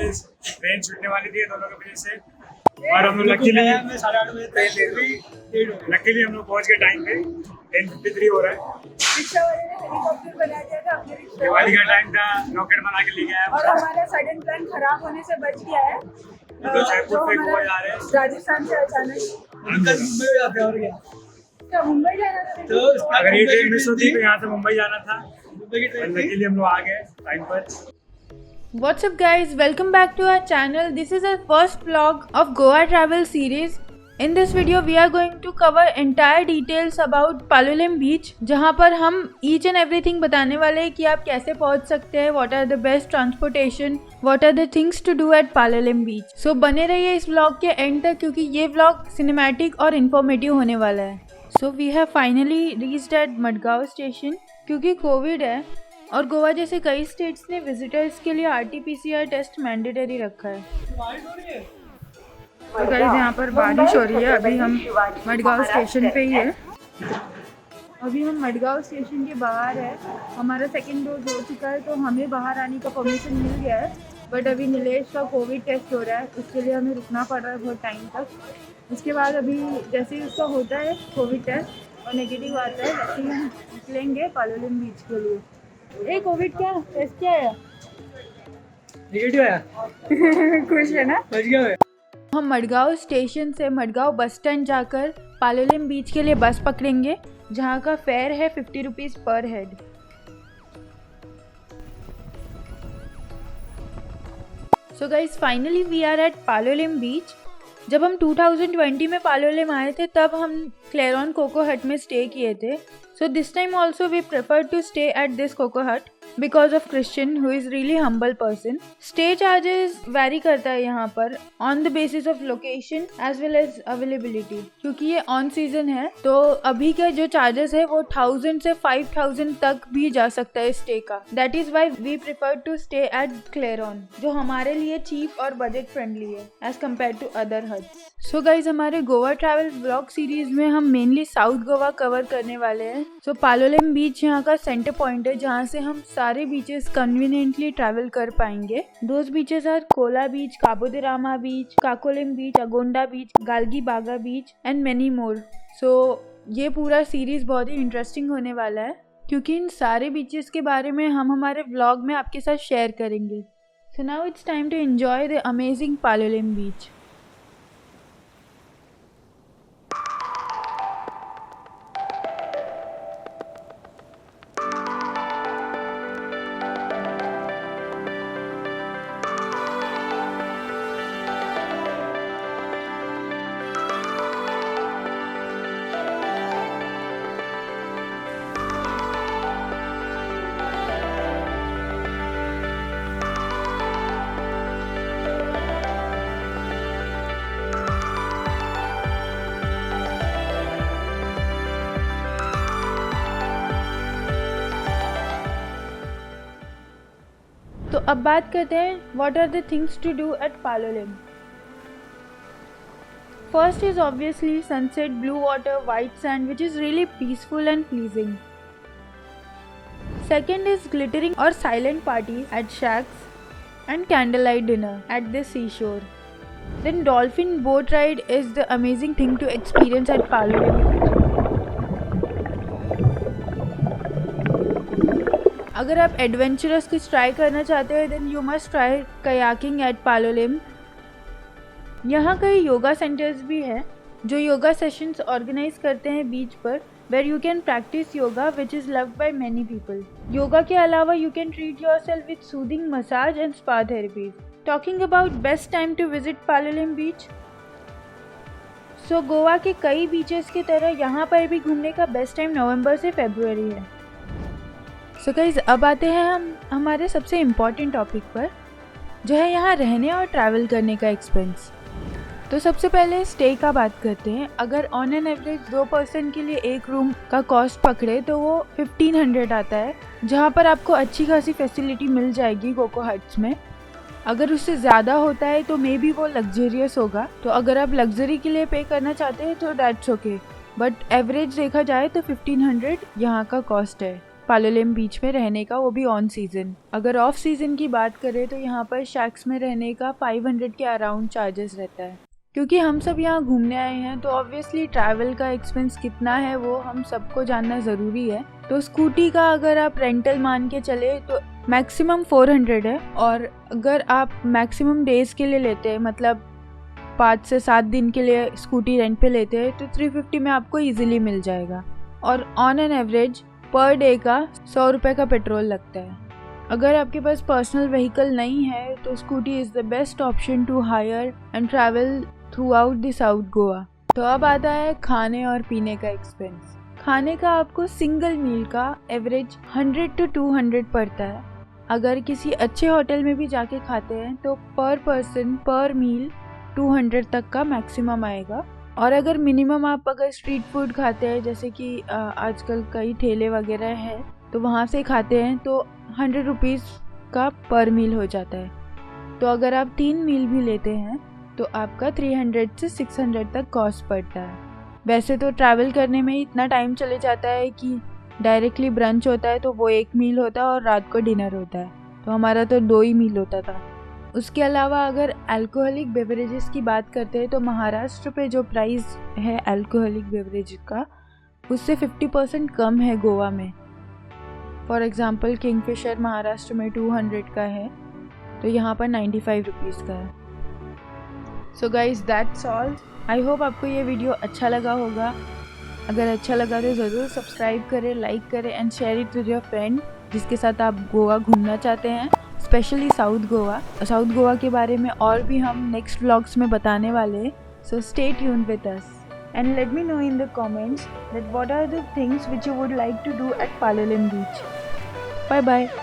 Train छूटने वाली थी दोनों की वजह से, और हम लोग लकीली हम लोग पहुंच गए टाइम पे। 10:53 हो रहा है। रिक्शा वाले ने हेलीकॉप्टर बना दिया था अपने रिक्शा, दिवाली का टाइम था, रॉकेट बना के ले गया और हमारा सडन प्लान खराब होने से बच गया है। तो जयपुर पे गोवा जा रहे हैं। राजस्थान से अचानक अंकल मुंबई जाते हैं और क्या। क्या मुंबई जाना था? तो अगर ये ट्रेन मिस होती तो यहाँ से मुंबई जाना था, मुंबई की ट्रेन थी। लकीली हम लोग आ गए टाइम पर। What's up guys, welcome back to our channel. This is our first vlog of Goa travel series. In this video we are going to cover entire details about Palolem beach, जहाँ पर हम each and everything बताने वाले हैं कि आप कैसे पहुँच सकते हैं, what are the best transportation, what are the things to do at Palolem beach. So बने रहिए इस vlog के end तक क्योंकि ये vlog cinematic और informative होने वाला है. So we have finally reached at Madgaon station. क्योंकि कोविड है और गोवा जैसे कई स्टेट्स ने विजिटर्स के लिए RT-PCR टेस्ट मैंडेटरी रखा है। तो गाइस यहाँ पर बारिश हो रही है। अभी हम मडगांव स्टेशन पे ही है। अभी हम मडगांव स्टेशन के बाहर है। हमारा सेकंड डोज हो चुका है तो हमें बाहर आने का परमिशन मिल गया है, बट अभी नीलेश का कोविड टेस्ट हो रहा है, उसके लिए हमें रुकना पड़ रहा है बहुत टाइम तक। उसके बाद अभी जैसे ही उसका होता है कोविड टेस्ट और नेगेटिव आता है वैसे ही हम निकलेंगे पालोलेम बीच के लिए। ए कोविड क्या टेस्ट क्या है? नेगेटिव आया। खुश है ना? बच गया मैं। हम मडगांव स्टेशन से मडगांव बस स्टैंड जाकर पालोलेम बीच के लिए बस पकड़ेंगे, जहां का फेयर है 50 रुपीज़ पर head. So guys finally we are at Palolem beach. जब हम 2020 में पालोलेम आए थे तब हम क्लेरॉन कोको हट में स्टे किए थे। So this time also we prefer to stay at this coco hut because of Christian who is really humble person. Stay charges vary करता है यहाँ पर on the basis of location as well as availability. क्योंकि ये on season है तो अभी का जो charges है वो 1000 से 5000 तक भी जा सकता है stay का. That is why we prefer to stay at Clairon, जो हमारे लिए cheap और budget friendly है as compared to other huts. So guys हमारे गोवा ट्रैवल व्लॉग सीरीज में हम मेनली साउथ गोवा कवर करने वाले हैं। सो पालोलेम बीच यहाँ का सेंटर पॉइंट है जहाँ से हम सारे बीचेस कन्वीनियंटली ट्रैवल कर पाएंगे। दोज बीचेस आर कोला बीच, काबो दे रामा बीच, काकोलेम बीच, अगोंडा बीच, गालगी बागा बीच एंड मेनी मोर। सो ये पूरा सीरीज बहुत ही इंटरेस्टिंग होने वाला है क्योंकि इन सारे बीचेस के बारे में हम हमारे व्लॉग में आपके साथ शेयर करेंगे। So now it's time to enjoy the amazing Palolem beach. तो अब बात करते हैं what are the things to do at Palolem. First is obviously sunset, blue water, white sand which is really peaceful and pleasing. Second is glittering और silent party at shacks and candle light dinner at the sea shore. Then dolphin boat ride is the amazing thing to experience at Palolem. अगर आप adventurous कुछ try करना चाहते हो then you must try kayaking at Palolem. यहाँ कई yoga centres भी हैं जो योगा सेशंस ऑर्गेनाइज करते हैं बीच पर, where you can practice yoga which is loved by many people. Yoga के अलावा you can treat yourself with soothing massage and spa therapies. Talking about best time to visit Palolem beach, so Goa के कई beaches की तरह यहाँ पर भी घूमने का बेस्ट टाइम नवंबर से फरवरी है। सो गाइस अब आते हैं हम हमारे सबसे इम्पॉर्टेंट टॉपिक पर, जो है यहाँ रहने और ट्रैवल करने का एक्सपेंस। तो सबसे पहले स्टे का बात करते हैं। अगर ऑन एन एवरेज 2 पर्सन के लिए एक रूम का कॉस्ट पकड़े तो वो 1500 आता है, जहाँ पर आपको अच्छी खासी फैसिलिटी मिल जाएगी कोको हट्स में। अगर उससे ज़्यादा होता है तो मे बी वो लग्जरियस होगा, तो अगर आप लग्जरी के लिए पे करना चाहते हैं तो दैट्स ओके, बट एवरेज देखा जाए तो 1500 यहाँ का कॉस्ट है। पालोलेम बीच में रहने का, वो भी ऑन सीज़न। अगर ऑफ सीज़न की बात करें तो यहाँ पर शैक्स में रहने का 500 के अराउंड चार्जेस रहता है। क्योंकि हम सब यहाँ घूमने आए हैं तो ऑब्वियसली ट्रैवल का एक्सपेंस कितना है वो हम सबको जानना ज़रूरी है। तो स्कूटी का अगर आप रेंटल मान के चले तो मैक्सिमम 400 है, और अगर आप मैक्सिमम डेज़ के लिए लेते हैं, मतलब 5 से 7 दिन के लिए स्कूटी रेंट पे लेते हैं, तो 350 में आपको इजीली मिल जाएगा। और on an average per day का 100 रुपये का पेट्रोल लगता है। अगर आपके पास पर्सनल व्हीकल नहीं है तो scooty is the best option to hire and travel throughout the south Goa. तो अब आता है खाने और पीने का एक्सपेंस। खाने का आपको सिंगल मील का एवरेज 100 to 200 पड़ता है। अगर किसी अच्छे होटल में भी जाके खाते हैं तो पर पर्सन पर मील 200 तक का मैक्सिमम आएगा। और अगर मिनिमम आप अगर स्ट्रीट फूड खाते हैं, जैसे कि आजकल कई ठेले वगैरह हैं तो वहाँ से खाते हैं, तो 100 रुपीज़ का पर मील हो जाता है। तो अगर आप 3 मील भी लेते हैं तो आपका 300 से 600 तक कॉस्ट पड़ता है। वैसे तो ट्रैवल करने में इतना टाइम चले जाता है कि डायरेक्टली ब्रंच होता है तो वो 1 मील होता है और रात को डिनर होता है, तो हमारा तो 2 ही मील होता था। उसके अलावा अगर अल्कोहलिक बेवरेजेस की बात करते हैं तो महाराष्ट्र पे जो प्राइस है अल्कोहलिक बेवरेज का, उससे 50% कम है गोवा में। फॉर एग्ज़ाम्पल किंगफिशर महाराष्ट्र में 200 का है, तो यहाँ पर 95 रुपीज़ का है। So guys that's all. I hope आपको ये वीडियो अच्छा लगा होगा। अगर अच्छा लगा तो ज़रूर सब्सक्राइब करें, लाइक करें and share it with your friend जिसके साथ आप गोवा घूमना चाहते हैं, specially south Goa. South Goa के बारे में और भी हम नेक्स्ट व्लॉग्स में बताने वाले हैं। So stay tuned with us and let me know in the comments that what are the things which you would like to do at Palolem Beach. Bye bye.